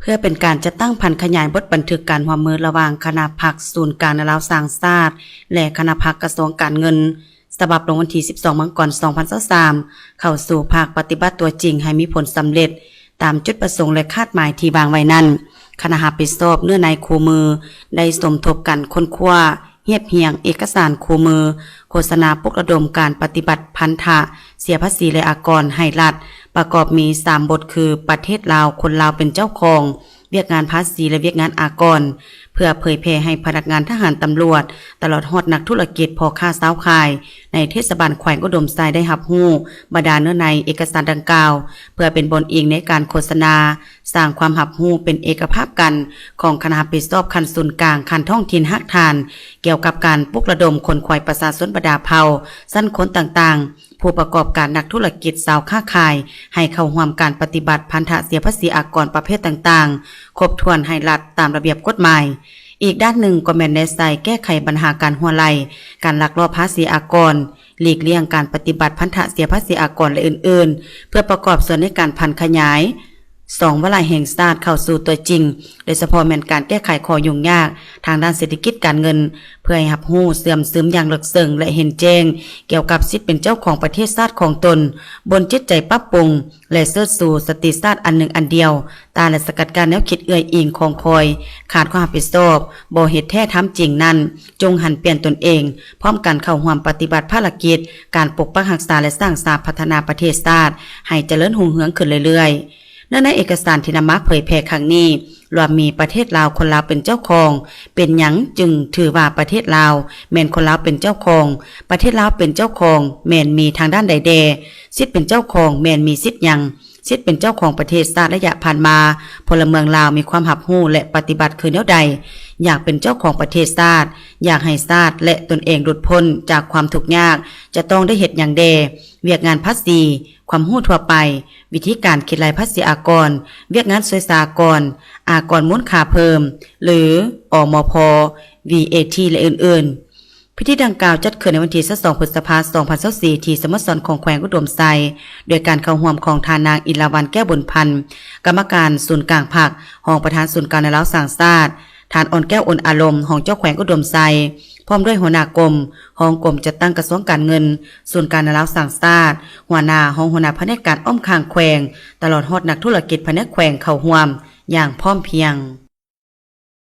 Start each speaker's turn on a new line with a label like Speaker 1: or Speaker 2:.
Speaker 1: เพื่อเป็นการจัดตั้งพันขยายบทบันทึกการร่วมมือระหว่างคณะพรรคศูนย์การนราสร้างชาติและคณะพรรคกระทรวงการเงินฉบับลงวันที่12มกราคม2023เข้าสู่ภาคปฏิบัติตัวจริงให้มีผลสำเร็จตามจุดประสงค์และคาดหมายที่วางไว้นั้นคณะรับผิดชอบเนื้อในคู่มือได้สมทบกันค้นคว้าเรียบเรียงเอกสารคู่มือโฆษณาปลุกระดมการปฏิบัติพันธะเสียภาษีและอากรให้รัฐประกอบมี3บทคือประเทศลาวคนลาวเป็นเจ้าของเวียกงานภาษีและเวียกงานอากรเพื่อเผยแพร่ให้พนักงานทหารตำรวจตลอดฮอดนักธุรกิจพ่อค้าสาวขายในเทศบาลแขวงอุดมไซได้รับรู้บรรดาเนื้อในเอกสารดังกล่าวเพื่อเป็นบนอิงในการโฆษณาสร้างความรับรู้เป็นเอกภาพกันของคณะรับผิดชอบคันศูนย์กลางคันท้องถิ่นฮักทานเกี่ยวกับการปลุกระดมคนควายประชาชนบรรดาเผ่าสั้นคนต่างๆผู้ประกอบการนักธุรกิจสาวค้าขายให้เข้าร่วมการปฏิบัติพันธะเสียภาษีอากรประเภทต่างๆครบถ้วนให้รัฐตามระเบียบกฎหมายอีกด้านหนึ่งก็แม่นได้ใส่แก้ไขปัญหาการหัวไหลการลักลอบภาษีอากรหลีกเลี่ยงการปฏิบัติพันธะเสียภาษีอากรและอื่นๆเพื่อประกอบส่วนในการพันขยาย2วลัยแห่งชาติเข้าสู่ตัวจริงโดยเฉพาะแม่นการแก้ไขข้อยุ่งยากทางด้านเศรษฐกิจการเงินเพื่อให้รับรู้เสื่อมซึมอย่างลึกซึ้งและเห็นแจ้งเกี่ยวกับสิทธิเป็นเจ้าของประเทศชาติของตนบนจิตใจปรับปรุงและเสริฐสู่สติชาติอันหนึ่งอันเดียวตาและสกัดการแนวคิดเอื้อยอิงของคอยขาดความรับผิดชอบบ่เฮ็ดแท้ทำจริงนั้นจงหันเปลี่ยนตนเองพร้อมกันเข้าร่วมปฏิบัติภารกิจการปกปักรักษาและสร้างสรรค์พัฒนาประเทศชาติให้เจริญรุ่งเรืองขึ้นเรื่อยๆในเอกสารที่นำมาเผยแพร่ครั้งนี้รวมมีประเทศลาวคนลาวเป็นเจ้าของเป็นหยังจึงถือว่าประเทศลาวแม่นคนลาวเป็นเจ้าของประเทศลาวเป็นเจ้าของแม่นมีทางด้านใดแดสิทธิ์เป็นเจ้าของแม่นมีสิทธิ์หยังสิทธิ์เป็นเจ้าของประเทศชาติระยะผ่านมาพลเมืองลาวมีความรับรู้และปฏิบัติคือแนวใดอยากเป็นเจ้าของประเทศชาติอยากให้ชาติและตนเองหลุดพ้นจากความทุกข์ยากจะต้องได้เฮ็ดหยังแดเวียกงานภาษีความรู้ทั่วไปวิธีการคิดรายภาษีอากรเวียกงานสวยสากรอากรมูลค่าเพิ่มหรืออมพ VAT และอื่นๆพิธีดังกล่าวจัดขึ้นในวันที่22พฤษภาคม2024ที่สโมสรของแขวงอุดมไซโดยการเข้าร่วมของทานางอิลาวันแก้วบุญพันธ์กรรมการศูนย์กลางภาครองประธานศูนย์การนราสร้างชาติทานอ่อนแก้วอ่อนอารมณ์ของเจ้าแขวงอุดมไซพร้อมด้วยหัวหน้ากรมห้องกรมจัดตั้งกระทรวงการเงินศูนย์การนราสร้างชาติหัวหน้าหัวหน้าแผนกการอ้อมข้างแขวงตลอดฮอดนักธุรกิจแผนกแขวงเข้าร่วมอย่างพร้อมเพรียง